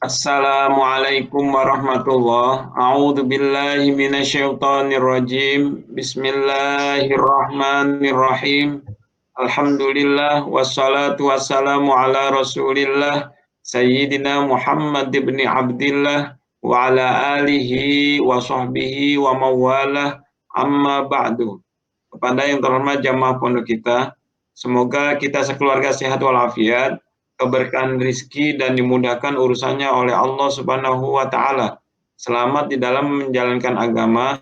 Assalamualaikum warahmatullahi. A'udzu billahi minasyaitonir rajim. Bismillahirrahmanirrahim. Alhamdulillah wassalatu wassalamu ala Rasulillah Sayyidina Muhammad ibn Abdillah wa ala alihi wa sahbihi wa mawalah amma ba'du. Kepada yang terhormat jamaah pondok kita, semoga kita sekeluarga sehat walafiat, keberkahan rizki dan dimudahkan urusannya oleh Allah Subhanahu wa taala. Selamat di dalam menjalankan agama.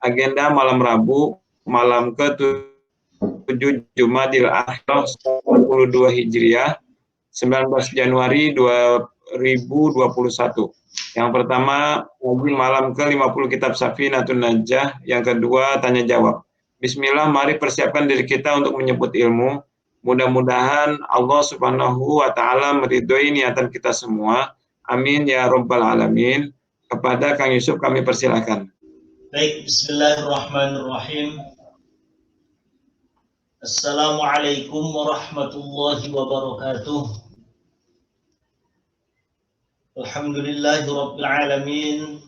Agenda malam Rabu, malam ke-7 Jumadil Akhir 42 Hijriah, 19 Januari 2021. Yang pertama, malam ke-50 Kitab Safinatun Najah. Yang kedua, tanya jawab. Bismillah, mari persiapkan diri kita untuk menyebut ilmu. Mudah-mudahan Allah Subhanahu wa taala meridhoi niatan kita semua. Amin ya rabbal alamin. Kepada Kang Yusuf kami persilakan. Baik, bismillahirrahmanirrahim. Assalamualaikum warahmatullahi wabarakatuh. Alhamdulillahi rabbil alamin.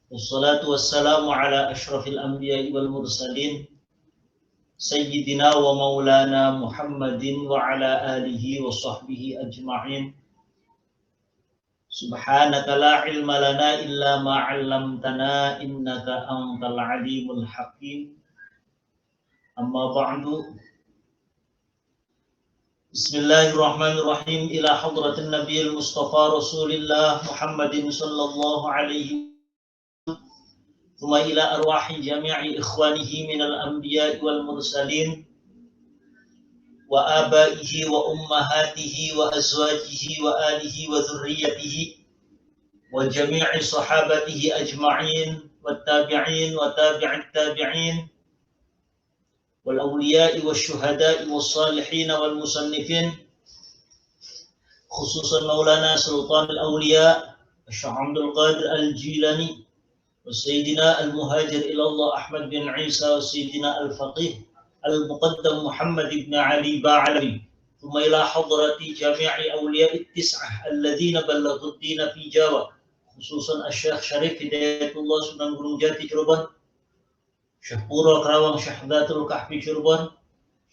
Wassalatu wassalamu ala asyrafil anbiya'i wal mursalin Sayyidina wa maulana Muhammadin wa ala alihi wa sahbihi ajma'in. Subhanaka la ilma lana illa ma 'allamtana innaka antal alimul hakim. Amma ba'du. Bismillahirrahmanirrahim. Ila hadratin nabiyil mustafa rasulillah Muhammadin sallallahu alaihi thumma ila arwahi jami'i ikhwanihi minal anbiya'i wal mursalin wa abaihi wa ummahatihi wa azwajihi wa alihi wa dhurriyyatihi wa jami'i sahabatihi ajma'in wa tabi'in wa tabi'it tabi'in wal awliya'i wa syuhada'i wa salihin wal musannifin, khususan Maulana Sultan al-Awliya Syekh Abdul Qadir al-Jilani wa Sayyidina al-Muhajir ilallah Ahmad bin Isa wa Sayyidina al-Faqih al-Muqaddam Muhammad ibn Ali Ba'alawi, thumma ila hadrati jami'i awliya'i tis'ah alladhina ballaghu ad-dina fi Jawa, khususan Syekh Syarif Hidayatullah Sunan Gunung Jati Cirebon, Syekh Pura Kerawang Syekh Datul Kahfi Cirebon,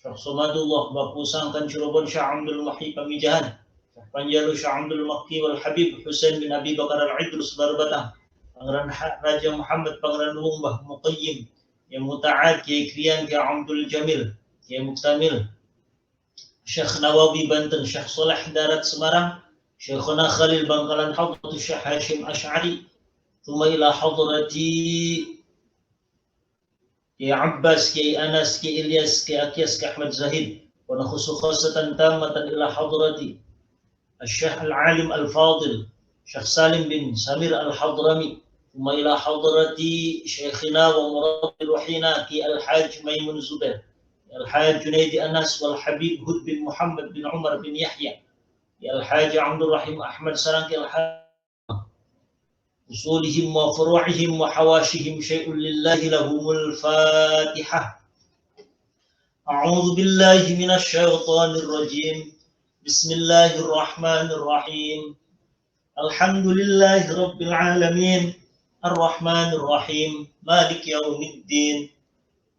Syekh Somadullah Bapu Sangkan Cirebon, Syekh Abdul Wahid Pamijahan, Syekh Panjalu Syekh Abdul Makki wal Habib Husain bin Abi Bakar al-Idrus Barbatang, Pangeran Raja Muhammad Pangeran Lumbah Muqayyim, Yang Muta'ad Kiai Krian Kiai Abdul Jamil, Kiai Muktamil, Syekh Nawawi Banten, Syekh Soleh Darat Semarang, Syekhuna Khalil Bangkalan Hadratu Syekh Hashim Ash'ari, thumma ila hadrati Kiai Abbas, Kiai Anas, Kiai Ilyas, Kiai Akyas, Kiai Ahmad Zahid, wa nakhusu khasatan tamatan ila hadrati Syekh Al-Alim Al-Fadil, Syekh Salim bin Samir Al-Hadrami, thumma ila hadrati Syekhina wa Murabbi Ruhina Kiai Al-Hajj Maimun Zubair, Al-Hajj Junaidi Anas wal Habib Hud bin Muhammad bin Umar bin Yahya, Al-Hajj Abdul Rahim Ahmad Sarangki Al-Hajj, usulihim wa furu'ihim wa hawashihim syai'un lillahi lahumul Fatihah. A'udzu billahi minasy syaithanir rajim. Bismillahirrahmanirrahim. Alhamdulillahi rabbil alamin. Arrahmanir rahim. Maliki yaumiddin.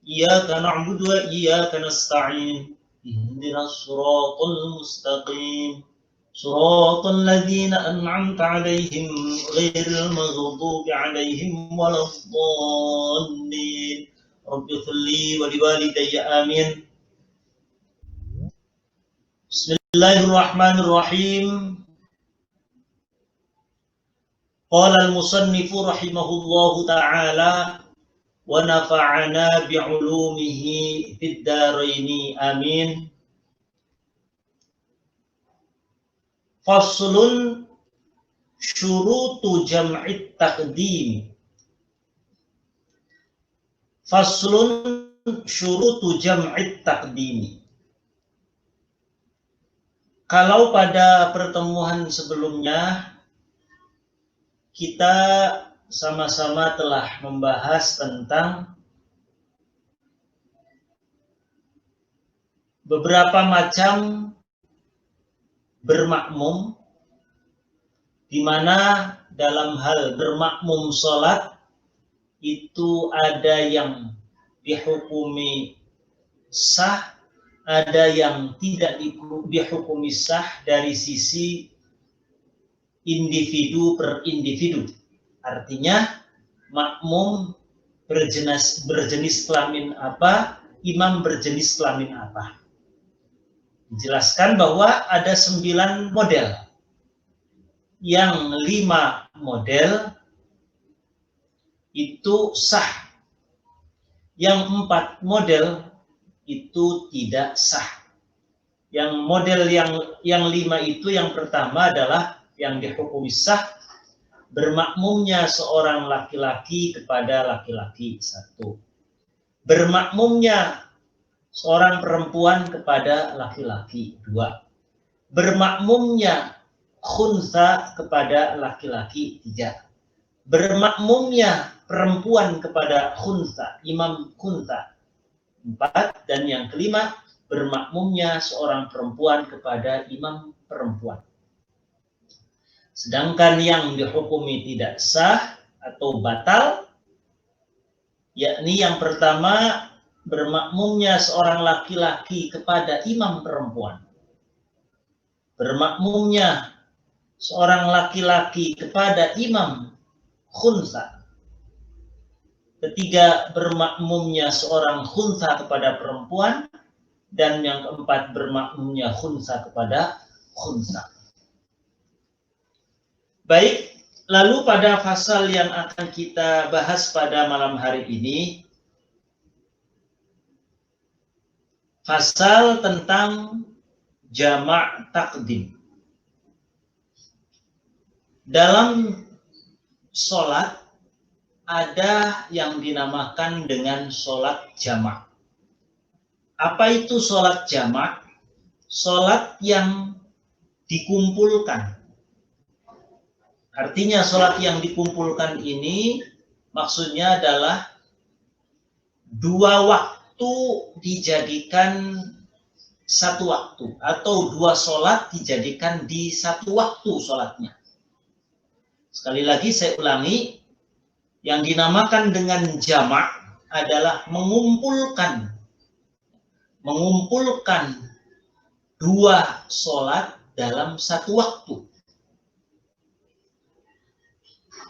Iyyaka na'budu wa iyyaka nasta'in. Ihdinas siratal mustaqim. صراط الذين أنعمت عليهم غير المغضوب عليهم ولا الضالين رب اغفر لي ولوالدي آمين. بسم الله الرحمن الرحيم. قال المصنف رحمه الله تعالى ونفعنا بعلومه في الدارين آمين. Faslun syurutu jam'it taqdim. Faslun syurutu jam'it taqdim. Kalau pada pertemuan sebelumnya kita sama-sama telah membahas tentang beberapa macam bermakmum, di mana dalam hal bermakmum sholat itu ada yang dihukumi sah, ada yang tidak dihukumi sah dari sisi individu per individu. Artinya makmum berjenis kelamin apa, imam berjenis kelamin apa. Dijelaskan bahwa ada 9 model. Yang 5 model itu sah. Yang 4 model itu tidak sah. Yang model yang 5 itu, yang pertama adalah yang dihukumi sah, bermakmumnya seorang laki-laki kepada laki-laki 1. Bermakmumnya seorang perempuan kepada laki-laki 2. Bermakmumnya khunsa kepada laki-laki 3. Bermakmumnya perempuan kepada khunsa, imam khunsa 4. Dan yang kelima, bermakmumnya seorang perempuan kepada imam perempuan. Sedangkan yang dihukumi tidak sah atau batal, yakni yang pertama, bermakmumnya seorang laki-laki kepada imam perempuan. Bermakmumnya seorang laki-laki kepada imam khunsa. Ketiga, bermakmumnya seorang khunsa kepada perempuan. Dan yang keempat, bermakmumnya khunsa kepada khunsa. Baik, lalu pada pasal yang akan kita bahas pada malam hari ini, pasal tentang jamak takdim. Dalam sholat ada yang dinamakan dengan sholat jamak. Apa itu sholat jamak? Sholat yang dikumpulkan. Artinya sholat yang dikumpulkan ini maksudnya adalah 2 waktu dijadikan 1 waktu, atau 2 sholat dijadikan di 1 waktu sholatnya. Sekali lagi saya ulangi, yang dinamakan dengan jamak adalah mengumpulkan 2 sholat dalam 1 waktu.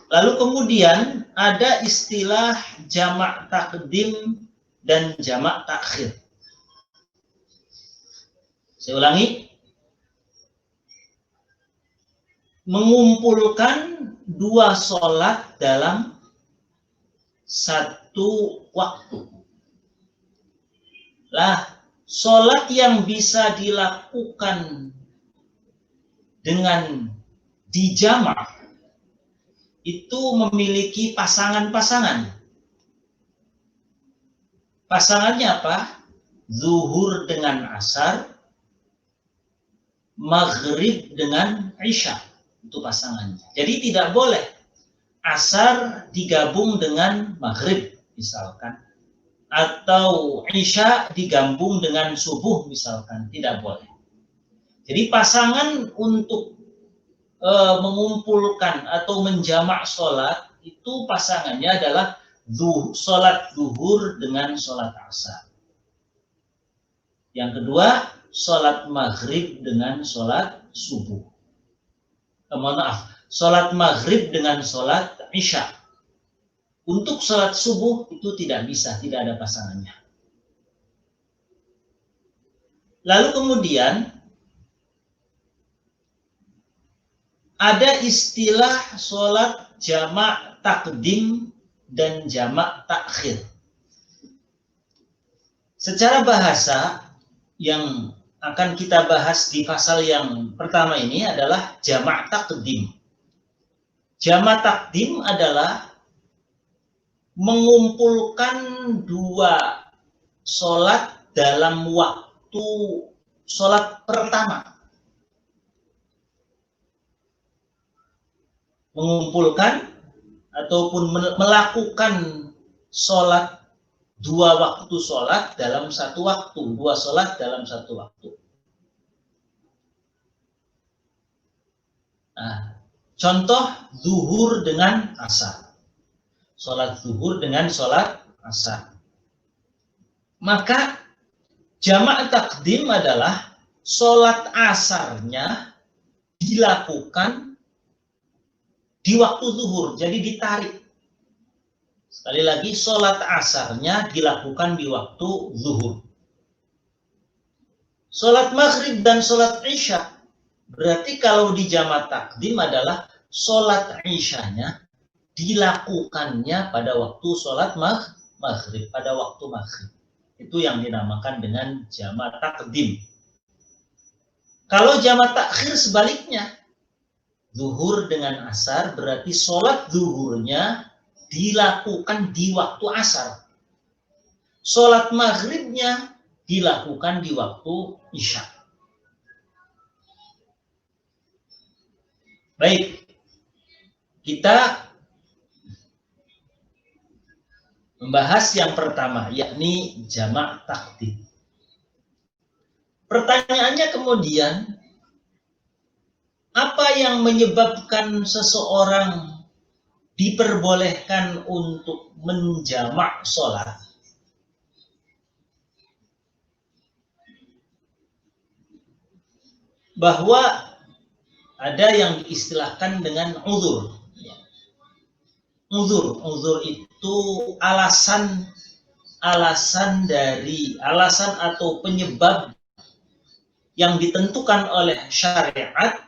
Lalu kemudian ada istilah jamak takdim dan jamak takhir. Saya ulangi. Mengumpulkan 2 sholat dalam 1 waktu. Lah, sholat yang bisa dilakukan dengan dijamak itu memiliki pasangan-pasangan. Pasangannya apa? Zuhur dengan asar, maghrib dengan isya. Itu pasangannya. Jadi tidak boleh asar digabung dengan maghrib misalkan, atau isya digabung dengan subuh misalkan. Tidak boleh. Jadi pasangan untuk mengumpulkan atau menjamak sholat itu pasangannya adalah sholat zuhur dengan sholat asar. Yang kedua, sholat maghrib dengan sholat subuh. Sholat maghrib dengan sholat isya. Untuk sholat subuh itu tidak bisa, tidak ada pasangannya. Lalu kemudian ada istilah sholat jamak takdim dan jamak takhir. Secara bahasa yang akan kita bahas di pasal yang pertama ini adalah jamak takdim. Jamak takdim adalah mengumpulkan 2 sholat dalam waktu sholat pertama. Mengumpulkan ataupun melakukan sholat 2 waktu sholat dalam 1 waktu, 2 sholat dalam 1 waktu. Nah, contoh zuhur dengan asar. Sholat zuhur dengan sholat asar. Maka jamak takdim adalah sholat asarnya dilakukan di waktu zuhur, jadi ditarik. Sekali lagi, sholat asarnya dilakukan di waktu zuhur. Sholat maghrib dan sholat isya, berarti kalau di jamak takdim adalah sholat isyanya dilakukannya pada waktu sholat maghrib, pada waktu maghrib. Itu yang dinamakan dengan jamak takdim. Kalau jamak takhir sebaliknya, zuhur dengan asar berarti sholat zuhurnya dilakukan di waktu asar. Sholat maghribnya dilakukan di waktu isya. Baik, kita membahas yang pertama, yakni jamak takdim. Pertanyaannya kemudian, apa yang menyebabkan seseorang diperbolehkan untuk menjamak sholat? Bahwa ada yang diistilahkan dengan uzur. Uzur itu alasan atau penyebab yang ditentukan oleh syariat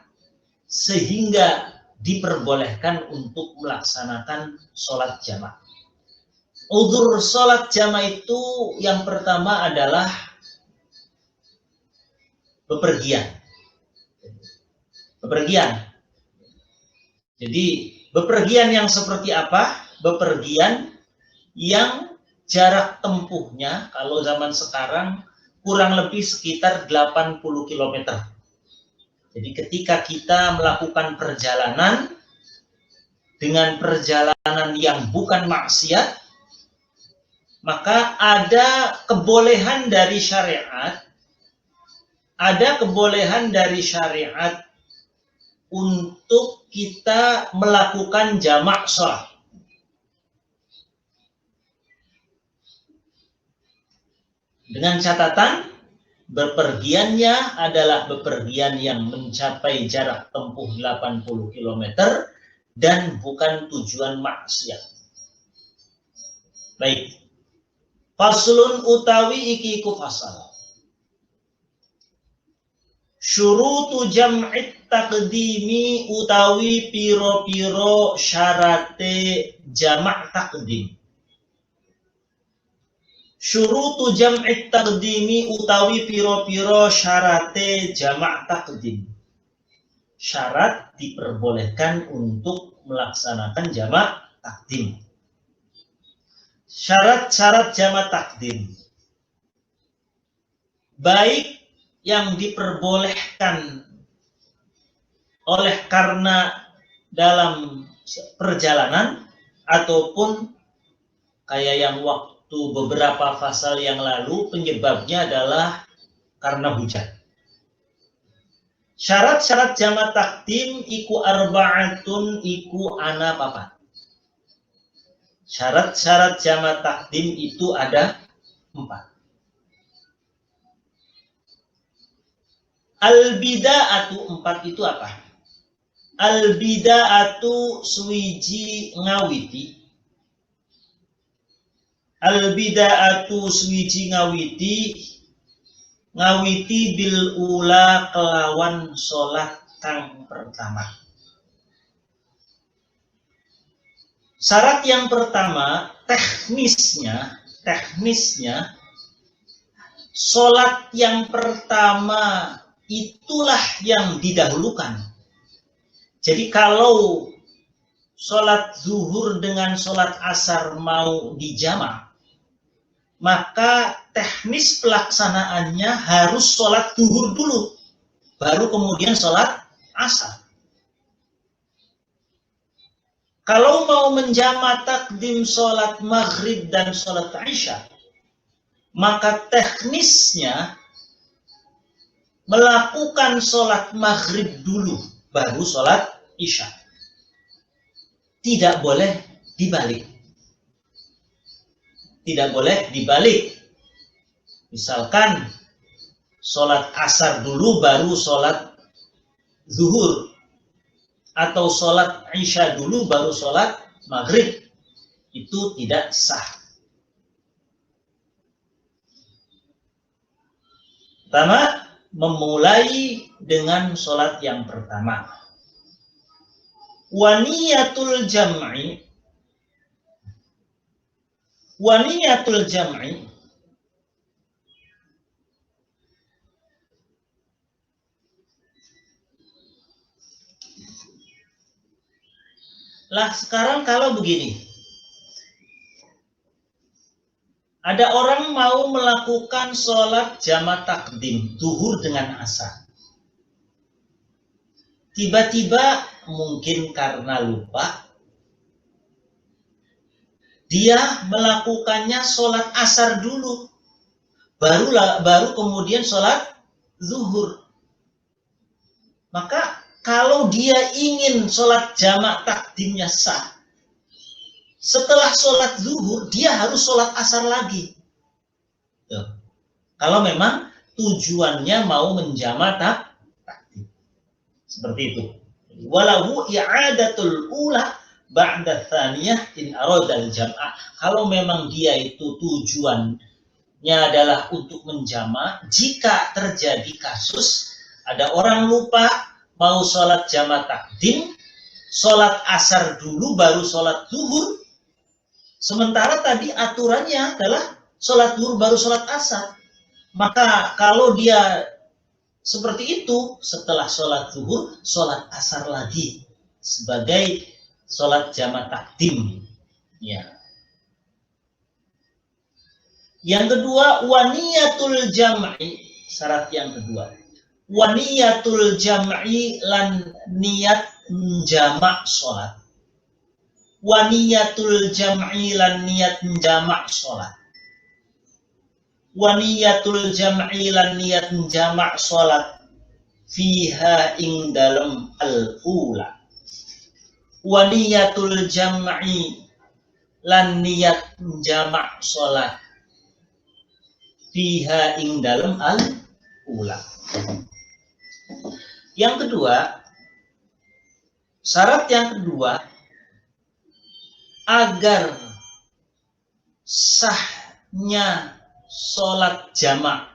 sehingga diperbolehkan untuk melaksanakan sholat jamaah. Uzur sholat jamaah itu yang pertama adalah bepergian. Jadi bepergian yang seperti apa? Bepergian yang jarak tempuhnya kalau zaman sekarang kurang lebih sekitar 80 km. Jadi ketika kita melakukan perjalanan dengan perjalanan yang bukan maksiat, maka ada kebolehan dari syariat, untuk kita melakukan jamak sholat. Dengan catatan, bepergiannya adalah bepergian yang mencapai jarak tempuh 80 km dan bukan tujuan maksiat. Baik. Faslun utawi iki ku fasal. Syurutu jam'it taqdimi utawi piro-piro syarate jamak takdim. Syurutu jam'it taqdimi utawi piro-piro syarate jamak takdim. Syarat diperbolehkan untuk melaksanakan jamak takdim. Syarat-syarat jamak takdim. Baik yang diperbolehkan oleh karena dalam perjalanan ataupun kayak yang waktu beberapa fasal yang lalu penyebabnya adalah karena hujan. Syarat-syarat jamak takdim iku arba'atun iku ana papat. Syarat-syarat jamak takdim itu ada 4. Al-bida'atu 4 itu apa? Al-bida'atu suwiji ngawiti. Al-bida'atu suwiji ngawiti bil ula kelawan sholat kang pertama. Syarat yang pertama, teknisnya sholat yang pertama itulah yang didahulukan. Jadi kalau sholat zuhur dengan sholat asar mau dijamak, maka teknis pelaksanaannya harus sholat zuhur dulu, baru kemudian sholat asar. Kalau mau menjamak takdim sholat maghrib dan sholat isya, maka teknisnya melakukan sholat maghrib dulu, baru sholat Isya. Tidak boleh dibalik. Tidak boleh dibalik. Misalkan sholat asar dulu baru sholat zuhur, atau sholat isya dulu baru sholat maghrib, itu tidak sah. Pertama, memulai dengan sholat yang pertama. Waniyatul jam'i. Waniyatul jam'i lah. Sekarang kalau begini, ada orang mau melakukan sholat jama' takdim zuhur dengan asar. Tiba-tiba mungkin karena lupa, dia melakukannya sholat asar dulu, baru kemudian sholat zuhur. Maka kalau dia ingin sholat jama' takdimnya sah, setelah sholat zuhur dia harus sholat asar lagi. Tuh. Kalau memang tujuannya mau menjama' takdim, seperti itu. Walahu i'adatul ula ba'da tsaniyah in aradal jam'ah. Kalau memang dia itu tujuannya adalah untuk menjama', jika terjadi kasus ada orang lupa mau sholat jama' takdim, sholat asar dulu baru sholat zuhur, sementara tadi aturannya adalah sholat zuhur baru sholat asar. Maka kalau dia seperti itu, setelah sholat zuhur, sholat asar lagi sebagai sholat jama' takdim. Ya. Yang kedua, waniyatul jam'i. Syarat yang kedua, waniyatul jam'i lan niat menjama' sholat. Waniyatul jam'i lan niat menjama' sholat. Waniyatul jam'i lan niat menjama' sholat fiha ing dalam al-ula. Waniyatul jam'i lan niat menjama' sholat fiha ing dalam al-ula. Yang kedua, syarat yang kedua, agar sahnya sholat jama'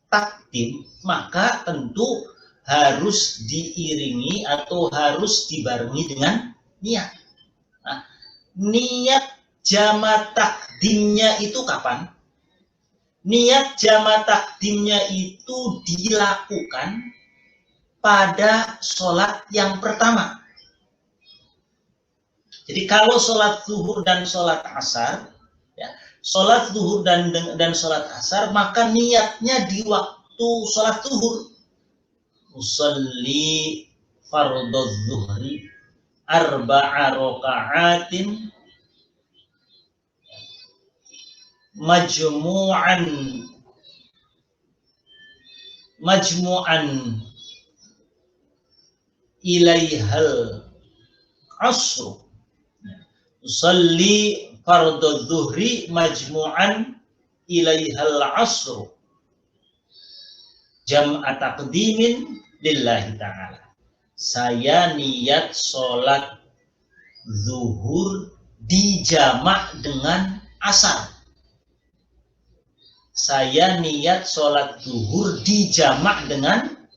takdim, maka tentu harus diiringi atau harus dibarengi dengan niat. Nah, niat jama' takdimnya itu kapan? Niat jama' takdimnya itu dilakukan pada sholat yang pertama. Jadi kalau sholat zuhur dan sholat asar, ya, sholat zuhur dan sholat asar, maka niatnya di waktu sholat zuhur. Usalli fardhu zuhri arba'a raka'atin majmu'an ilaihal asr. Usalli fardhu zuhri majmu'an ilaihal asr jam'a taqdimin lillahi ta'ala. Saya niat sholat zuhur dijamak dengan asar. Saya niat sholat zuhur dijamak dengan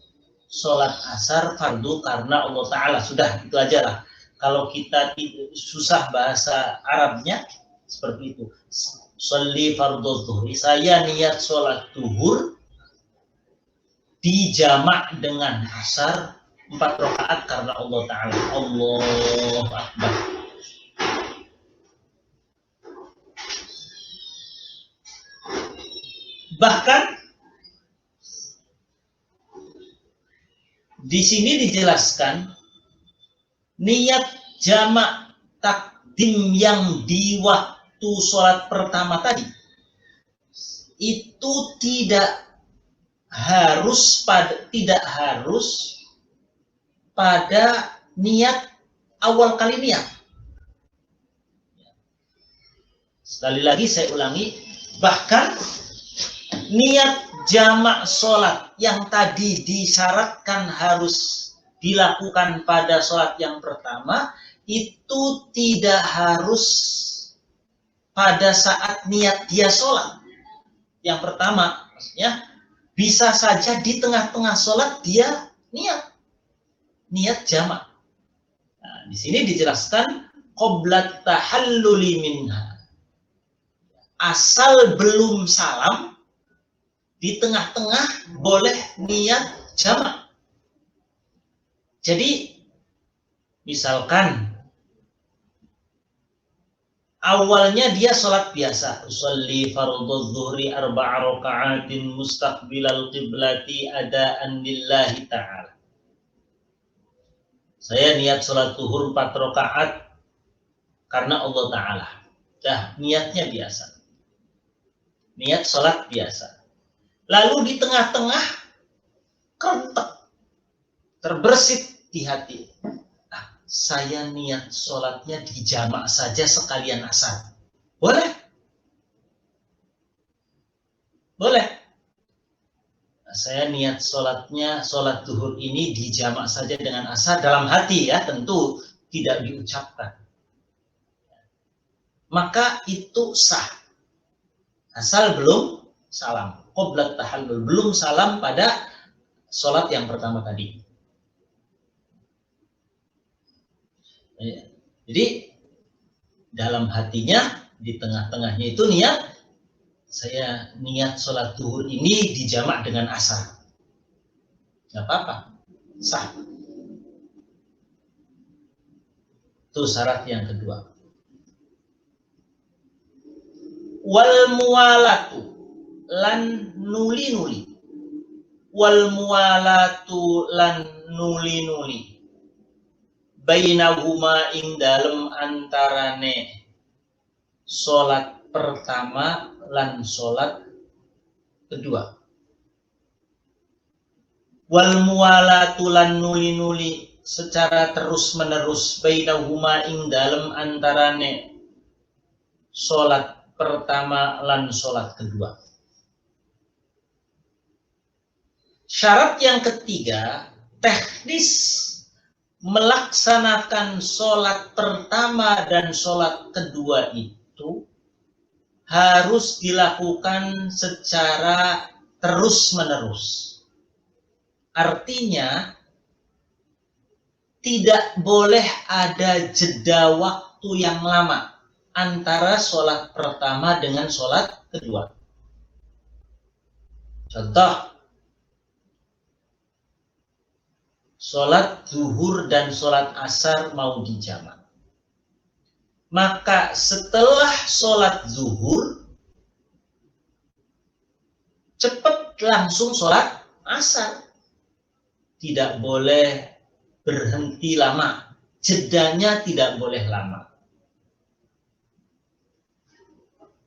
sholat asar fardu karena Allah Ta'ala. Sudah, itu aja lah. Kalau kita susah bahasa Arabnya, seperti itu. Sholli fardhu zuhri. Saya niat sholat zuhur dijamak dengan asar 4 rakaat karena Allah Ta'ala. Allahu Akbar. Bahkan di sini dijelaskan niat jamak takdim yang di waktu sholat pertama tadi itu tidak harus pada niat awal kali niat. Sekali lagi saya ulangi, bahkan niat jamak sholat yang tadi disyaratkan harus dilakukan pada sholat yang pertama, itu tidak harus pada saat niat dia sholat. Yang pertama, maksudnya bisa saja di tengah-tengah sholat dia niat jamak. Nah, di sini dijelaskan qoblat tahalluli minha. Asal belum salam, di tengah-tengah boleh niat jamak. Jadi, misalkan awalnya dia sholat biasa, usolli fardhu dhuhri arba'a raka'atin mustaqbilal qiblati adaan lillahi ta'ala. Saya niat sholat zuhur 4 rakaat karena Allah Ta'ala. Dah, niatnya biasa. Niat sholat biasa. Lalu di tengah-tengah kerentek, terbersit di hati. Saya niat sholatnya di jamak saja sekalian asar. Boleh? Boleh. Saya niat sholatnya, sholat zuhur ini di jamak saja dengan asar dalam hati ya, tentu tidak diucapkan. Maka itu sah. Asal belum salam. Qoblat tahallul, belum salam pada sholat yang pertama tadi. Jadi dalam hatinya, di tengah-tengahnya itu niat, saya niat sholat zuhur ini dijamak dengan asar. Gak apa-apa, sah. Itu syarat yang kedua. Wal muwalatu lan nuli-nuli. Wal muwalatu lan nuli-nuli. Bainahuma ing dalem antarane sholat pertama lan sholat kedua. Wal muwalatu lan nuli-nuli secara terus menerus bainahuma ing dalem antarane sholat pertama lan sholat kedua. Syarat yang ketiga, teknis melaksanakan sholat pertama dan sholat kedua itu harus dilakukan secara terus-menerus. Artinya, tidak boleh ada jeda waktu yang lama antara sholat pertama dengan sholat kedua. Contoh, sholat zuhur dan sholat asar mau dijamak. Maka setelah sholat zuhur, cepat langsung sholat asar. Tidak boleh berhenti lama, jedanya tidak boleh lama.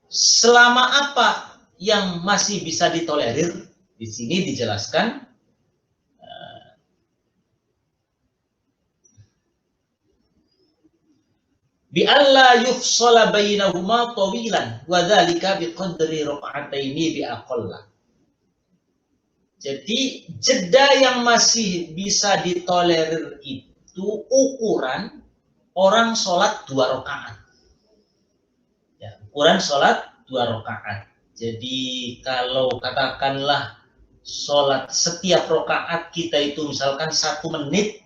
Selama apa yang masih bisa ditolerir? Di sini dijelaskan bi alla yufsala bainahuma tawilan wa dzalika biqadri raka'ataini bi aqalla. Jadi jeda yang masih bisa ditolerir itu ukuran orang sholat 2 rakaat. Ya, ukuran sholat 2 rakaat. Jadi kalau katakanlah sholat setiap rakaat kita itu misalkan 1 menit,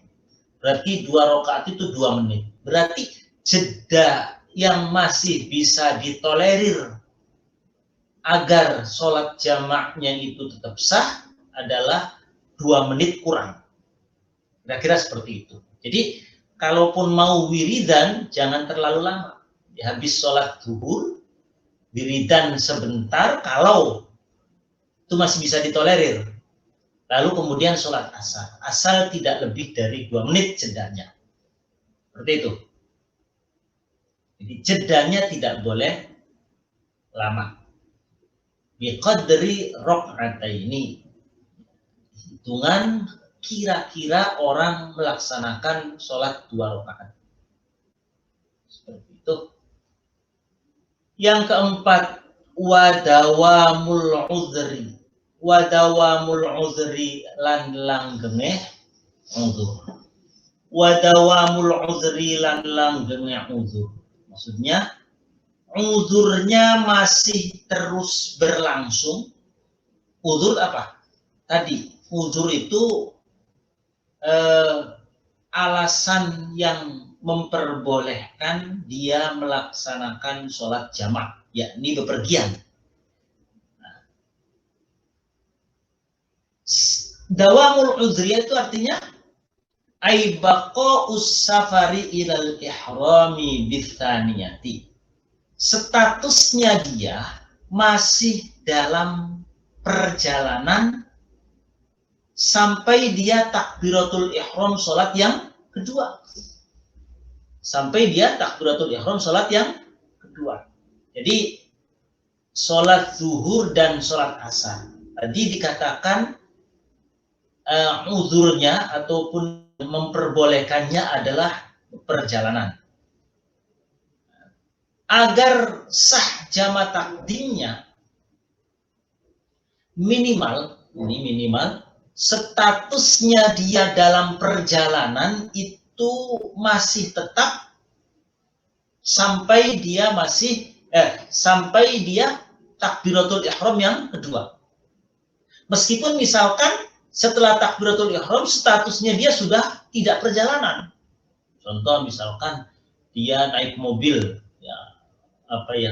berarti 2 rakaat itu 2 menit. Berarti jeda yang masih bisa ditolerir agar sholat jamaknya itu tetap sah adalah 2 menit kurang. Kira-kira seperti itu. Jadi kalaupun mau wiridan jangan terlalu lama. Habis sholat zuhur, wiridan sebentar kalau itu masih bisa ditolerir. Lalu kemudian sholat asar. Asal tidak lebih dari 2 menit jedanya. Seperti itu. Jadi jedanya tidak boleh lama. Biqadri raka'ataini. Hitungan kira-kira orang melaksanakan sholat 2 rakaat. Seperti itu. Yang keempat, wadawamul udhri. Wadawamul udhri lan langgengeh udhur. Wadawamul udhri lan langgengeh udhur. Maksudnya, udhurnya masih terus berlangsung. Udhur apa? Tadi, udhur itu alasan yang memperbolehkan dia melaksanakan sholat jamak, yakni bepergian. Dawamul udhriyah itu artinya aibaqa'us safari ilal ihrami bithaniyati. Statusnya dia masih dalam perjalanan sampai dia takbiratul ihram sholat yang kedua. Sampai dia takbiratul ihram sholat yang kedua. Jadi sholat zuhur dan sholat asar. Tadi dikatakan uzurnya ataupun memperbolehkannya adalah perjalanan. Agar sah jama takdimnya minimal statusnya dia dalam perjalanan itu masih tetap sampai dia takbiratul ihram yang kedua. Meskipun misalkan setelah takbiratul ihram statusnya dia sudah tidak perjalanan. Contoh misalkan dia naik mobil, ya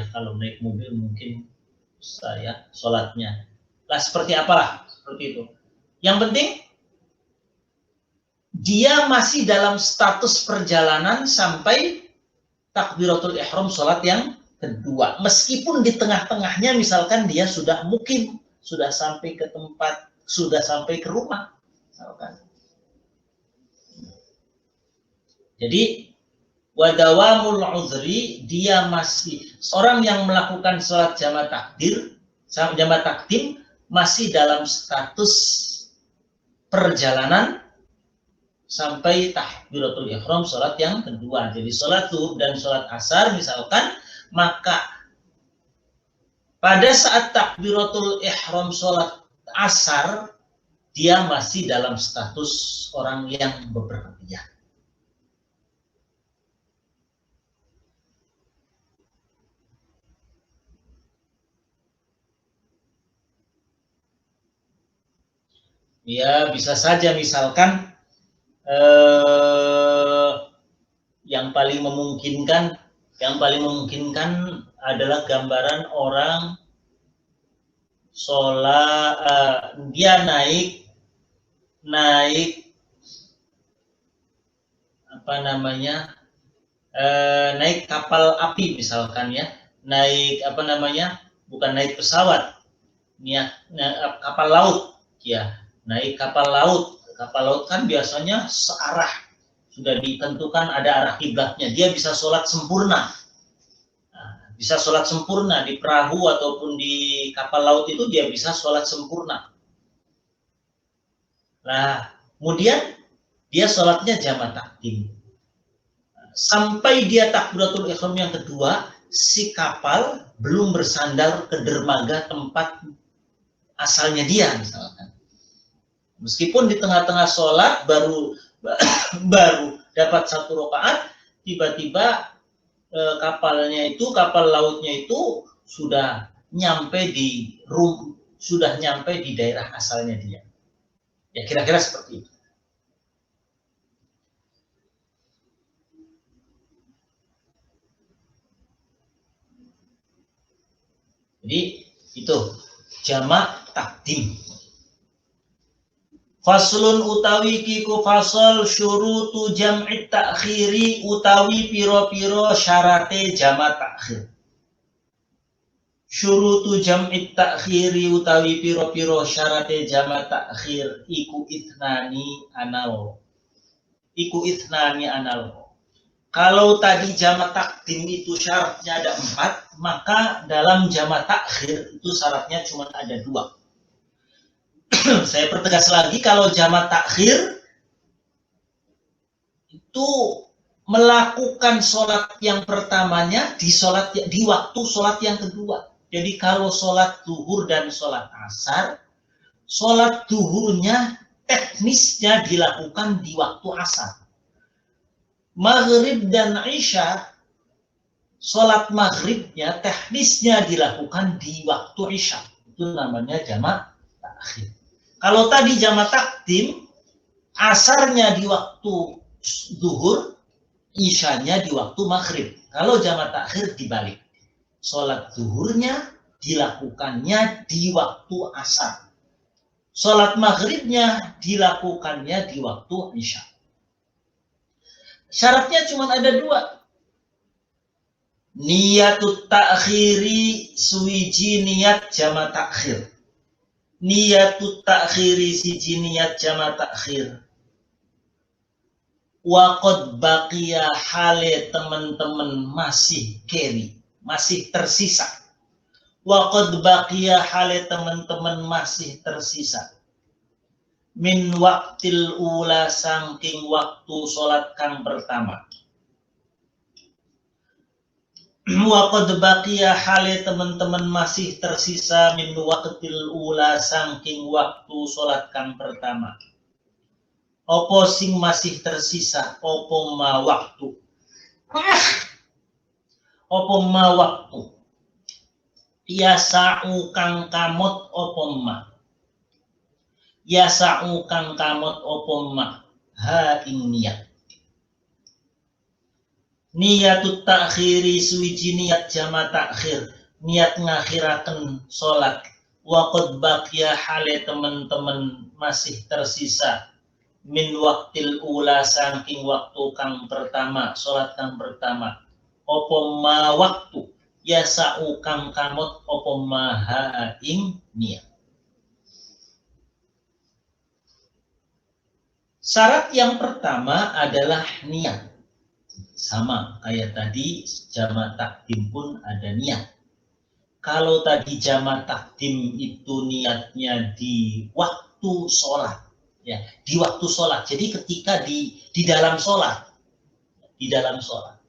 kalau naik mobil mungkin saya sholatnya. Lah seperti apalah seperti itu. Yang penting dia masih dalam status perjalanan sampai takbiratul ihram sholat yang kedua. Meskipun di tengah-tengahnya misalkan dia sudah mukim, sudah sampai ke tempat, sudah sampai ke rumah. Misalkan. Jadi wadawamul uzri, dia masih seorang yang melakukan sholat jama takdim masih dalam status perjalanan sampai takbiratul ihram sholat yang kedua. Jadi sholat zuhur dan sholat asar misalkan, maka pada saat takbiratul ihram sholat asar dia masih dalam status orang yang bepergian. Ya, bisa saja misalkan yang paling memungkinkan adalah gambaran orang sholat, dia naik naik kapal api misalkan ya, bukan naik pesawat, kapal laut ya. Naik kapal laut kan biasanya searah, sudah ditentukan ada arah kiblatnya, dia bisa sholat sempurna. Bisa sholat sempurna di perahu ataupun di kapal laut itu, dia bisa sholat sempurna. Nah, kemudian dia sholatnya jama takdim. Sampai dia takbiratul ihram yang kedua, si kapal belum bersandar ke dermaga tempat asalnya dia misalkan. Meskipun di tengah-tengah sholat baru dapat 1 rakaat, tiba-tiba kapal lautnya itu sudah nyampe di daerah asalnya dia. Ya kira-kira seperti itu. Jadi itu jamak takdim. Faslun utawi kiku fasal syurutu jam'i ta'khiri utawi piro-piro syarate jama ta'khir. Syurutu jam'i ta'khiri utawi piro-piro syarate jama ta'khir iku ithnani anal. Kalau tadi jama takdim itu syaratnya ada 4, maka dalam jama ta'khir itu syaratnya cuma ada 2. Saya pertegas lagi, kalau jamak takhir itu melakukan sholat yang pertamanya di waktu sholat yang kedua. Jadi kalau sholat zuhur dan sholat asar, sholat zuhurnya teknisnya dilakukan di waktu asar. Maghrib dan isya, sholat maghribnya teknisnya dilakukan di waktu isya. Itu namanya jamak takhir. Kalau tadi jamak takdim, asarnya di waktu zuhur, isyanya di waktu maghrib. Kalau jamak takhir dibalik. Sholat zuhurnya dilakukannya di waktu asar. Sholat maghribnya dilakukannya di waktu isya. Syaratnya cuma ada dua. Niyatut takhiri suwiji niat jamak takhir. Niyatut takhiri siji niat jamak takhir. Waqad baqiya hale teman-teman masih carry, masih tersisa. Waqad baqiya hale teman-teman masih tersisa. Min waktil ula sangking waktu sholat kang pertama. Waqad baqiya hale teman-teman masih tersisa min waktil ula sangking waktu sholat kang pertama. Opo sing masih tersisa, opo ma waktu. Opo ma waktu. Yasa'u kang kamot opo ma. Yasa'u kang kamot opo ma. Ha ing niat. Niyatut takhiri suwiji niat jamak takhir. Niat ngakhiraken sholat. Waqad baqiya hale teman-teman masih tersisa. Min waktil ula saking waktu kang pertama, sholat kang pertama. Opo ma waktu, yasa'u kang kamot opo ma ha ing niat. Syarat yang pertama adalah niat. Sama kayak tadi jamak takdim pun ada niat. Kalau tadi jamak takdim itu niatnya di waktu sholat. Ya, di waktu sholat. Jadi ketika di dalam sholat, di dalam sholat.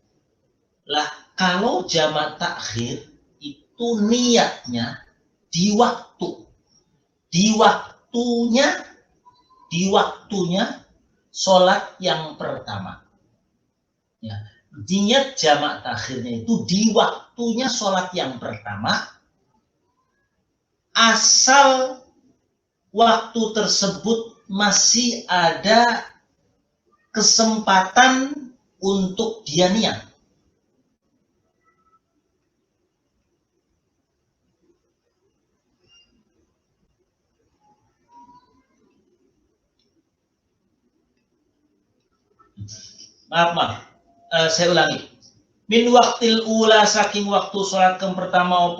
Lah, kalau jamak takhir itu niatnya di waktunya sholat yang pertama. Ya, niat jamak takhirnya itu di waktunya sholat yang pertama, asal waktu tersebut masih ada kesempatan untuk dia niat. Maaf. Saya ulangi. Min waktil ula saking waktu sholat yang pertama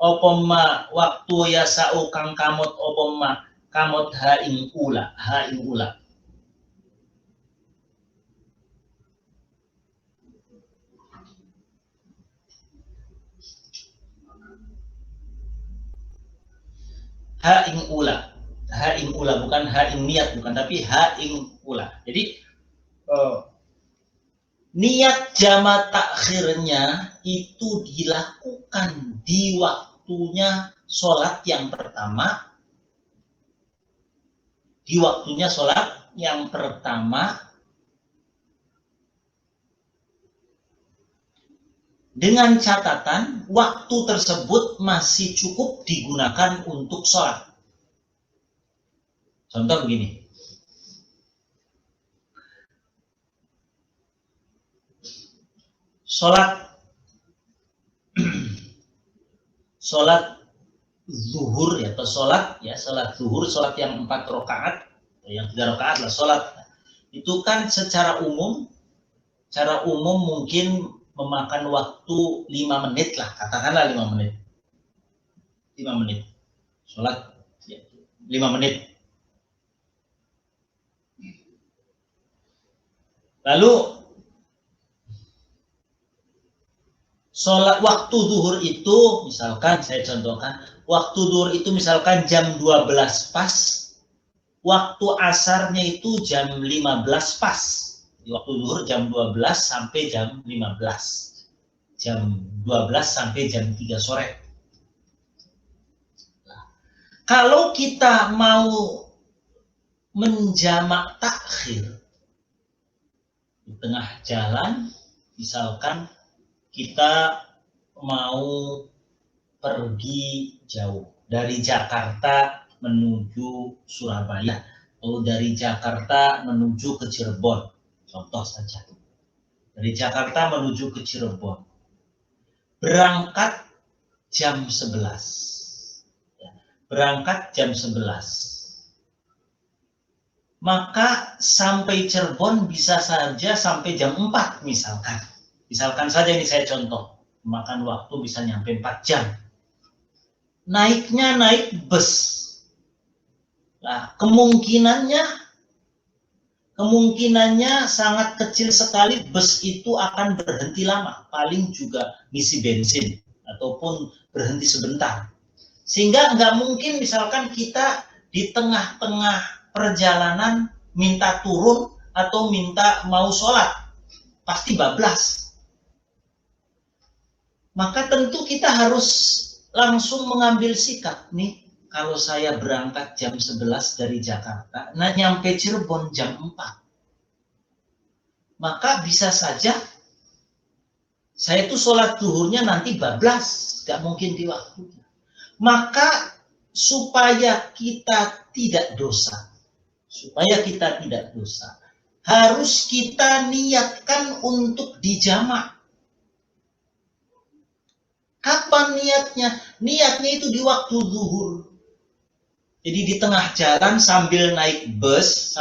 opoma waktu yasa'u kang kamot opoma kamot ha ing ula. Ha ing ula bukan ha ing niat, bukan, tapi ha ing ula. Jadi niat jamak takhirnya itu dilakukan di waktunya sholat yang pertama. Di waktunya sholat yang pertama. Dengan catatan waktu tersebut masih cukup digunakan untuk sholat. Contoh begini. Sholat zuhur ya, atau sholat zuhur, sholat yang 4 rakaat, yang 3 rakaat lah sholat. Itu kan secara umum mungkin memakan waktu 5 menit lah, katakanlah 5 menit. 5 menit. Sholat 5 menit. Lalu sholat waktu zuhur itu, misalkan saya contohkan, waktu zuhur itu misalkan jam 12 pas, waktu asarnya itu jam 15 pas. Waktu zuhur jam 12 sampai jam 15. Jam 12 sampai jam 3 sore. Nah, kalau kita mau menjamak takhir di tengah jalan, misalkan kita mau pergi jauh dari Jakarta menuju Surabaya atau dari Jakarta menuju ke Cirebon, contoh saja. Dari Jakarta menuju ke Cirebon, berangkat jam 11. Berangkat jam 11. Maka sampai Cirebon bisa saja sampai jam 4 misalkan. Misalkan saja ini saya contoh, makan waktu bisa nyampe 4 jam. Naiknya naik bus. Nah, kemungkinannya sangat kecil sekali bus itu akan berhenti lama, paling juga ngisi bensin ataupun berhenti sebentar. Sehingga nggak mungkin misalkan kita di tengah-tengah perjalanan minta turun atau minta mau sholat, pasti bablas. Maka tentu kita harus langsung mengambil sikap nih. Kalau saya berangkat jam 11 dari Jakarta, nah nyampe Cirebon jam 4. Maka bisa saja saya tuh sholat zuhurnya nanti bablas, gak mungkin di waktunya. Maka supaya kita tidak dosa, harus kita niatkan untuk dijamak. Kapan niatnya? Niatnya itu di waktu zuhur. Jadi di tengah jalan sambil naik bus,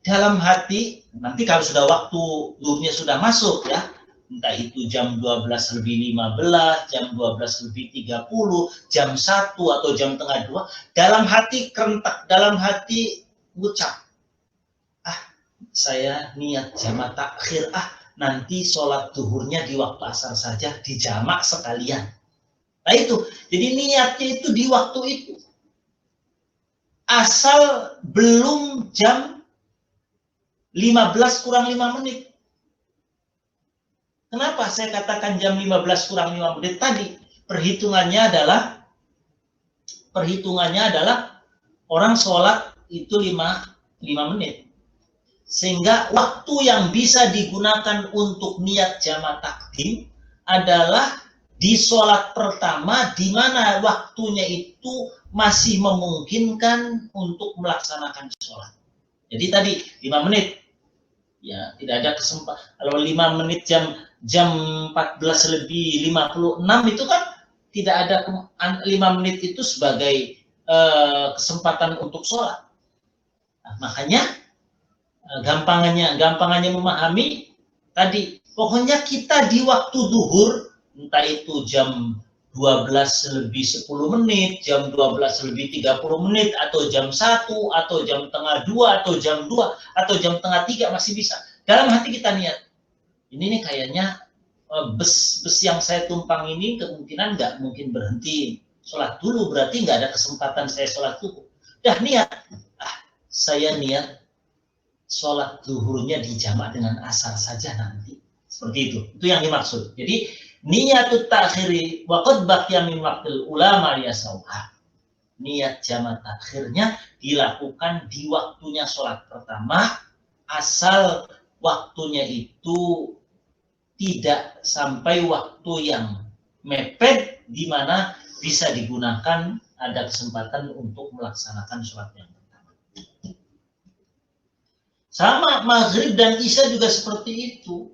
dalam hati, nanti kalau sudah waktu zuhurnya sudah masuk ya, entah itu jam 12:15, jam 12:30, jam 1 atau jam tengah 2, dalam hati kerentak, dalam hati ucap, saya niat jamak takhir, nanti sholat zuhurnya di waktu asar saja, dijamak sekalian. Nah itu, jadi niatnya itu di waktu itu. Asal belum jam 15 kurang 5 menit. Kenapa saya katakan jam 15 kurang 5 menit tadi? Perhitungannya adalah orang sholat itu 5 menit. Sehingga waktu yang bisa digunakan untuk niat jamak takdim adalah di sholat pertama, di mana waktunya itu masih memungkinkan untuk melaksanakan sholat. Jadi tadi 5 menit, ya tidak ada kesempatan. Kalau 5 menit jam 14:56 itu kan tidak ada 5 menit itu sebagai kesempatan untuk sholat. Nah, makanya gampangannya memahami tadi, pokoknya kita di waktu zuhur, entah itu jam 12:10, jam 12:30, atau jam 1, atau jam tengah 2, atau jam 2, atau jam tengah 3 masih bisa. Dalam hati kita niat, ini nih kayaknya bus yang saya tumpang ini kemungkinan nggak mungkin berhenti sholat dulu, berarti nggak ada kesempatan saya sholat dulu. Dah niat, saya niat sholat zuhurnya dijamak dengan asar saja nanti. Seperti itu yang dimaksud. Jadi niyatut takhiri wa qad baqiya min waqtil ulama yasauha. Niat jamak takhirnya dilakukan di waktunya sholat pertama, asal waktunya itu tidak sampai waktu yang mepet di mana bisa digunakan, ada kesempatan untuk melaksanakan sholat yang pertama. Sama maghrib dan isya juga seperti itu.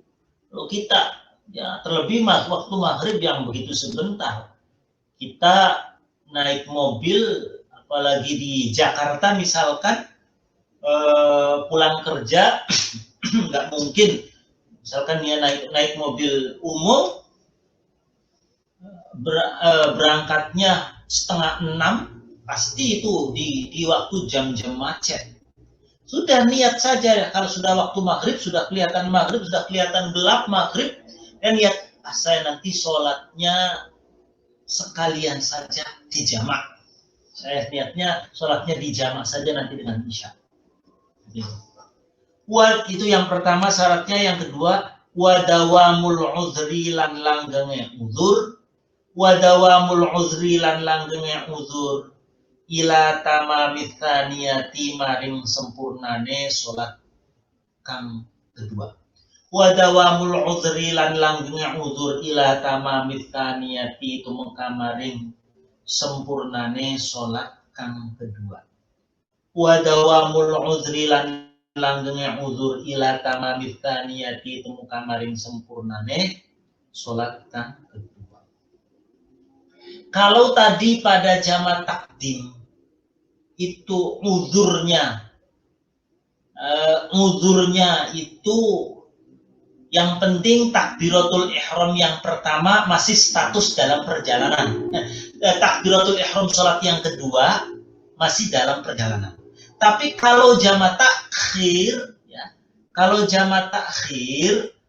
Kalau kita ya terlebih waktu maghrib yang begitu sebentar, kita naik mobil, apalagi di Jakarta misalkan, pulang kerja nggak mungkin misalkan dia naik mobil umum, berangkatnya 5:30, pasti itu di waktu jam-jam macet. Sudah niat saja, kalau sudah waktu maghrib, sudah kelihatan gelap maghrib, dan niat saya nanti sholatnya sekalian saja di jamak. Saya niatnya sholatnya di jamak saja nanti dengan isya. Itu yang pertama syaratnya. Yang kedua, wadawamul uzri lan langgenge uzur. Wadawamul uzri lan langgenge uzur ila tamamit tsaniyati maring sempurnane salat kang kedua. Wadawamul uzri lan langgenge uzur ila tamamit tsaniyati tumeka maring sempurnane salat kang kedua. Wadawamul uzri lan langgenge uzur ila tamamit tsaniyati tumeka maring sempurnane salat kang kedua. Kalau tadi pada jamak takdim itu uzurnya itu yang penting takbiratul ihram yang pertama masih status dalam perjalanan. Takbiratul ihram salat yang kedua masih dalam perjalanan. Tapi kalau jamak takhir, ya, kalau jamak takhir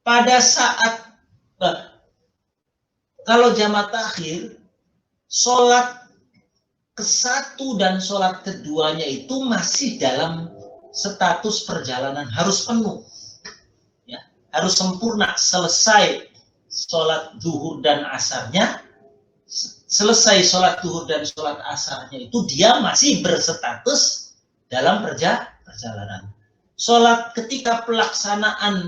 pada saat kalau jamak takhir, sholat ke-1 dan sholat keduanya itu masih dalam status perjalanan, harus penuh, ya, harus sempurna, selesai sholat zuhur dan asarnya, selesai sholat zuhur dan sholat asarnya itu dia masih berstatus dalam perjalanan. Sholat ketika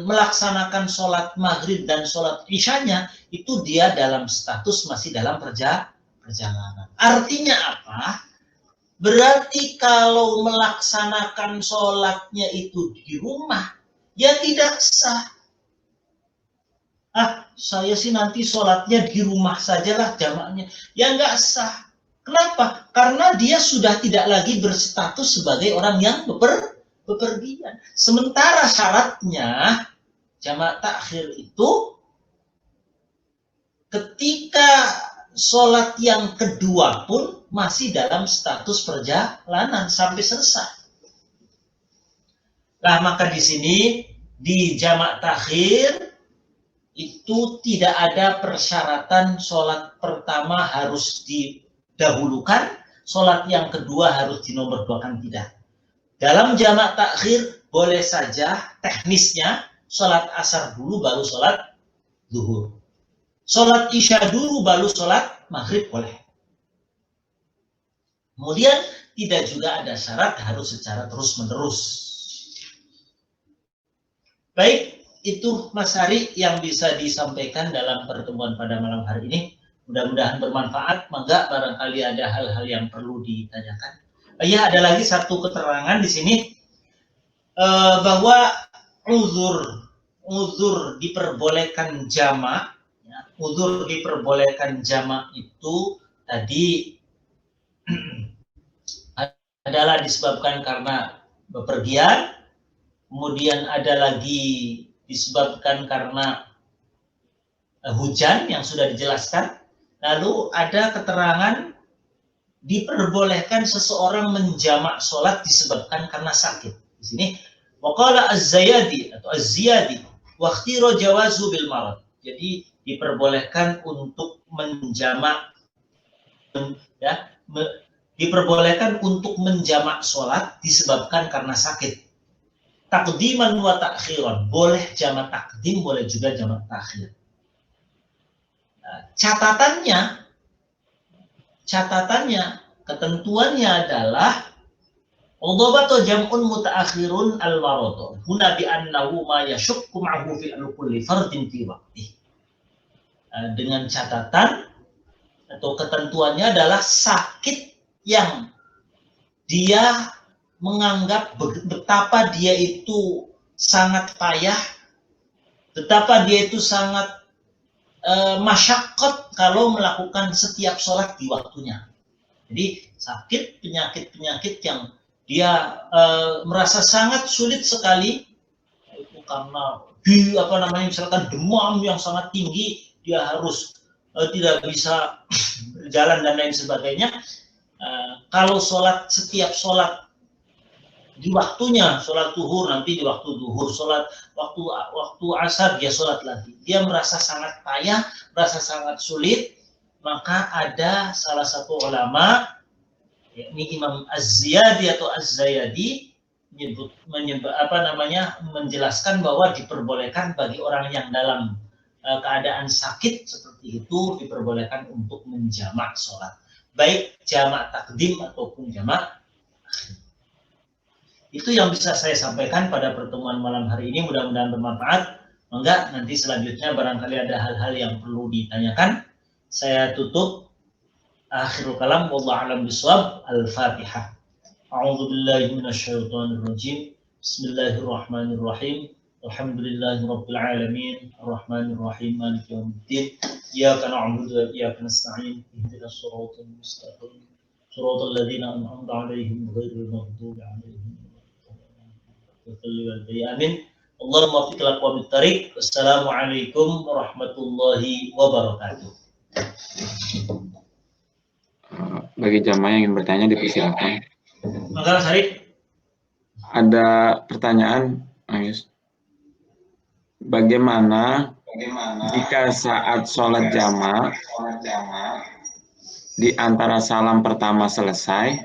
melaksanakan sholat maghrib dan sholat isyanya itu dia dalam status masih dalam perjalanan. Artinya apa? Berarti kalau melaksanakan sholatnya itu di rumah, ya tidak sah. Saya sih nanti sholatnya di rumah sajalah jamaknya. Ya nggak sah. Kenapa? Karena dia sudah tidak lagi berstatus sebagai orang yang bepergian. Sementara syaratnya jamak takhir itu ketika sholat yang kedua pun masih dalam status perjalanan sampai selesai. Nah, maka di sini di jamak takhir itu tidak ada persyaratan sholat pertama harus didahulukan, sholat yang kedua harus dinomorduakan, tidak. Dalam jamak takhir boleh saja teknisnya sholat asar dulu baru sholat zuhur. Sholat isya dulu baru sholat maghrib boleh. Kemudian tidak juga ada syarat harus secara terus-menerus. Baik, itu Mas Hari yang bisa disampaikan dalam pertemuan pada malam hari ini. Mudah-mudahan bermanfaat. Mangga barangkali ada hal-hal yang perlu ditanyakan. Ya, ada lagi satu keterangan di sini bahwa uzur diperbolehkan jamak. Ya, uzur diperbolehkan jamak itu tadi adalah disebabkan karena bepergian, kemudian ada lagi disebabkan karena hujan yang sudah dijelaskan, lalu ada keterangan diperbolehkan seseorang menjamak sholat disebabkan karena sakit. Di sini waqala az-Ziyadi atau az-Ziyadi waqtiro jawazu bil marad. Jadi diperbolehkan untuk menjamak, ya, diperbolehkan untuk menjamak sholat disebabkan karena sakit. Takdiman wa ta'khiran, boleh jamak takdim, boleh juga jamak takhir. Catatannya, ketentuannya adalah udhabatu jam'un mutaakhirun al-marad. Huna bi annahu ma yashukku ma'hu fi kulli fardin fi waqti. Dengan catatan atau ketentuannya adalah sakit yang dia menganggap betapa dia itu sangat payah, betapa dia itu sangat masyaqqat kalau melakukan setiap sholat di waktunya. Jadi sakit, penyakit yang dia merasa sangat sulit sekali itu karena misalkan demam yang sangat tinggi, dia harus tidak bisa berjalan dan lain sebagainya. Kalau setiap sholat di waktunya sholat zuhur, nanti di waktu zuhur sholat, waktu asar dia sholat lagi. Dia merasa sangat payah, merasa sangat sulit, maka ada salah satu ulama, yakni Imam Az-Ziyadi atau Az-Zayadi, menjelaskan bahwa diperbolehkan bagi orang yang dalam keadaan sakit seperti itu, diperbolehkan untuk menjamak sholat, baik jamak takdim ataupun jamak akhir. Itu yang bisa saya sampaikan pada pertemuan malam hari ini, mudah-mudahan bermanfaat. Enggak, nanti selanjutnya barangkali ada hal-hal yang perlu ditanyakan. Saya tutup. Akhirul kalam, wallahu a'lam bishawab. Al-Fatihah. A'udzu billahi minasyaitonir rajim. Bismillahirrahmanirrahim. Alhamdulillahirabbil alamin. Arrahmanir rahim. Maliki yaumiddin. Iyyaka na'budu wa iyyaka nasta'in. Ihdinas shiratal mustaqim. Shiratal ladzina an'amta 'alaihim ghairil maghdubi 'alaihim. Amin. Allahumma waffiq aqwamit thariq. Wassalamualaikum warahmatullahi wabarakatuh. Bagi jamaah yang ingin bertanya dipersilakan. Maka Syarif. Ada pertanyaan, Ayus. Bagaimana jika saat sholat jamaah di antara salam pertama selesai,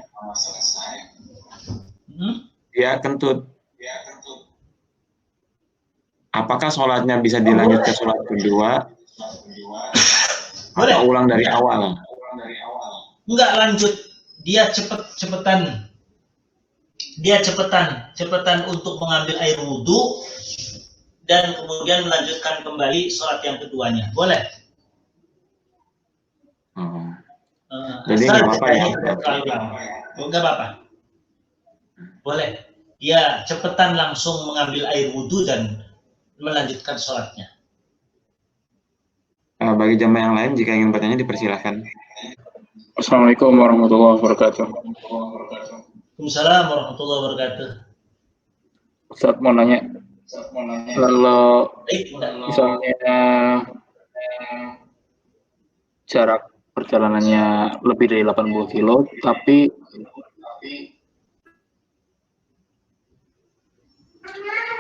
dia kentut? Apakah sholatnya bisa dilanjut ke sholat kedua? Atau ulang dari awal? Enggak, lanjut. Dia cepetan untuk mengambil air wudhu dan kemudian melanjutkan kembali sholat yang keduanya. Boleh. Jadi nggak apa-apa ya? Nggak apa-apa. Boleh. Dia cepetan langsung mengambil air wudhu dan melanjutkan sholatnya. Bagi jamaah yang lain jika ingin bertanya dipersilahkan. Assalamualaikum warahmatullahi wabarakatuh. Waalaikumsalam warahmatullahi wabarakatuh. Ustaz mau nanya, kalau misalnya jarak perjalanannya lebih dari 80 kilo, tapi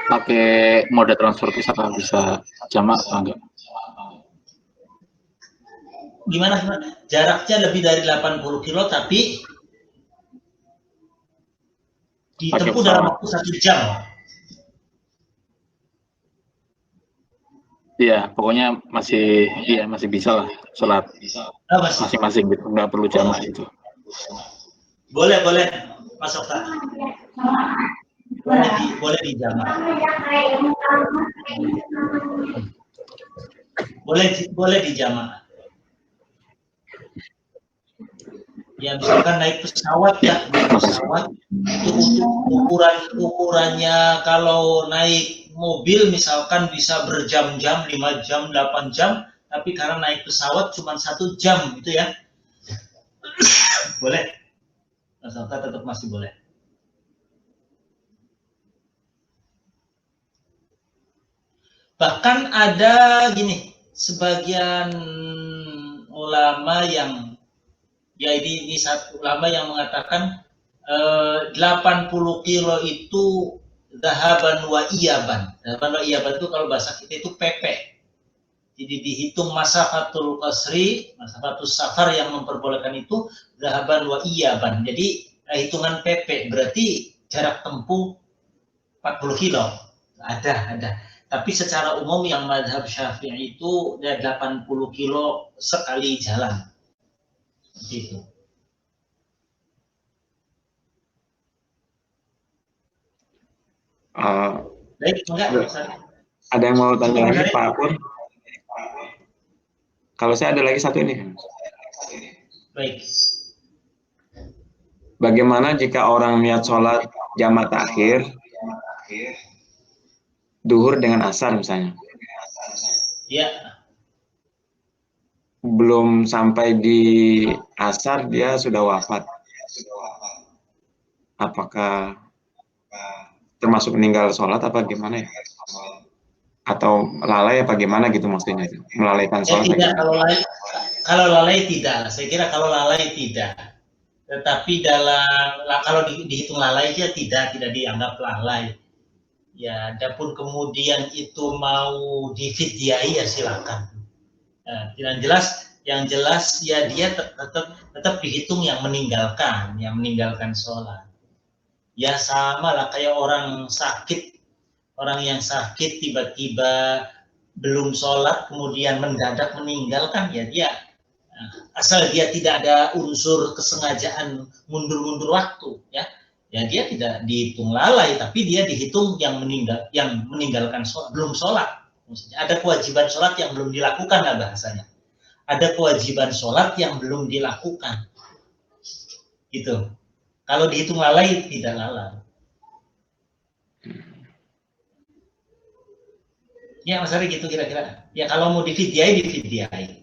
pakai moda transportasi apa bisa jamak atau enggak? Gimana? Jaraknya lebih dari 80 kilo tapi ditempuh dalam waktu 1 jam. Iya, pokoknya masih bisa lah sholat masing-masing gitu, nggak perlu jamak itu. Boleh, Mas Okta. Boleh dijamak. Boleh dijamak. Ya misalkan naik pesawat itu untuk ukurannya kalau naik mobil misalkan bisa berjam-jam, 5 jam, 8 jam, tapi karena naik pesawat cuma 1 jam gitu ya. Boleh. Misalkan tetap masih boleh. Bahkan ada gini, sebagian ulama yang ini satu ulama yang mengatakan 80 kilo itu dhahaban wa iyaban. Dhahaban wa iyaban itu kalau bahasa kita itu PP. Jadi dihitung masafatul qasri, masafatus safar yang memperbolehkan itu dhahaban wa iyaban. Jadi hitungan PP berarti jarak tempuh 40 kilo. Ada. Tapi secara umum yang mazhab Syafi'i itu 80 kilo sekali jalan. Gitu. Ada yang mau tanya lagi Pak Pur? Kalau saya ada lagi satu ini. Baik. Bagaimana jika orang niat sholat jamak takhir, duhur dengan asar misalnya? Ya. Belum sampai di asar dia sudah wafat. Apakah termasuk meninggal sholat apa gimana ya? Atau lalai apa gimana gitu maksudnya? Melalaikan sholat? Tidak, kalau lalai tidak. Saya kira kalau lalai tidak. Tetapi kalau dihitung lalai dia tidak dianggap lalai. Ya, adapun kemudian itu mau difidyai ya silakan. Yang jelas ya dia tetap dihitung yang meninggalkan sholat. Ya sama lah kayak orang yang sakit tiba-tiba belum sholat kemudian mendadak meninggalkan ya dia asal dia tidak ada unsur kesengajaan mundur-mundur waktu ya dia tidak dihitung lalai, tapi dia dihitung yang meninggalkan sholat, belum sholat. Maksudnya ada kewajiban sholat yang belum dilakukan lah bahasanya. Ada kewajiban sholat yang belum dilakukan. Gitu. Kalau dihitung lalai, tidak lalai. Ya Mas Ari gitu kira-kira. Ya kalau mau difidyai.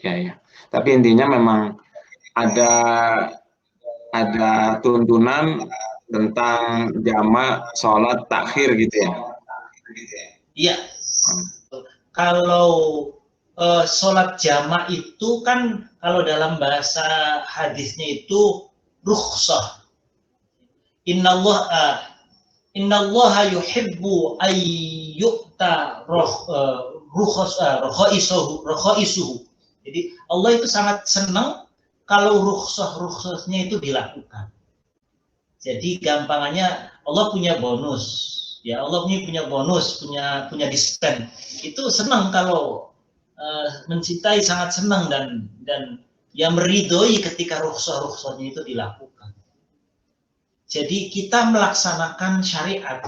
Ya. Tapi intinya memang ada tuntunan tentang jamak sholat takhir gitu ya. Iya. Kalau sholat jamak itu kan kalau dalam bahasa hadisnya itu rukhsah. Innallaha yuhibbu ayyu'ta rukhsaisuhu. Jadi Allah itu sangat senang kalau rukhsahnya itu dilakukan. Jadi gampangannya Allah punya bonus. Ya Allah punya bonus, punya dispen. Itu senang kalau mencintai, sangat senang dan yang meridhoi ketika rukhsahnya itu dilakukan. Jadi kita melaksanakan syariat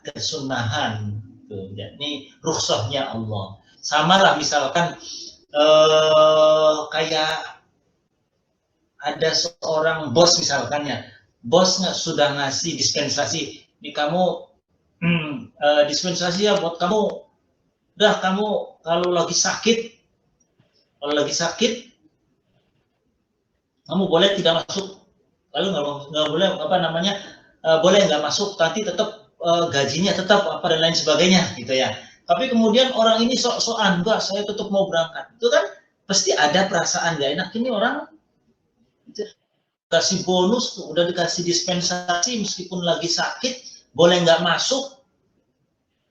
kesunahan, tuh. Jadi rukhsahnya Allah. Samalah misalkan kayak ada seorang bos misalkan ya, bos sudah ngasih dispensasi, ini kamu dispensasi ya buat kamu, udah kamu kalau lagi sakit kamu boleh tidak masuk, lalu nggak boleh boleh nggak masuk, nanti tetap gajinya tetap dan lain sebagainya gitu ya. Tapi kemudian orang ini sok-sokan, enggak, saya tetap mau berangkat. Itu kan pasti ada perasaan gak enak. Ini orang kasih bonus, udah dikasih dispensasi, meskipun lagi sakit, boleh nggak masuk,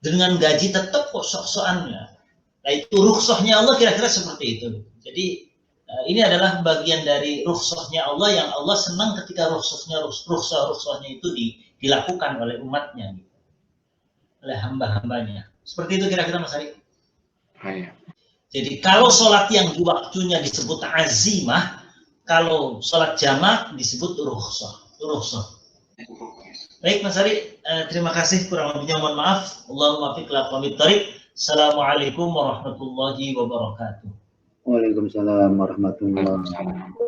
dengan gaji tetap kok sok-sokannya. Nah itu rukhsahnya Allah kira-kira seperti itu. Jadi ini adalah bagian dari rukhsahnya Allah yang Allah senang ketika rukhsahnya itu dilakukan oleh umatnya, oleh hamba-hambanya. Seperti itu kira-kira Mas Ari. Jadi kalau sholat yang di waktunya disebut azimah, kalau sholat jamak disebut rukhsah. Baik Mas Ari, terima kasih, kurang lebihnya mohon maaf. Allahumma fiq laqamit tariq. Assalamualaikum warahmatullahi wabarakatuh. Waalaikumsalam warahmatullahi wabarakatuh.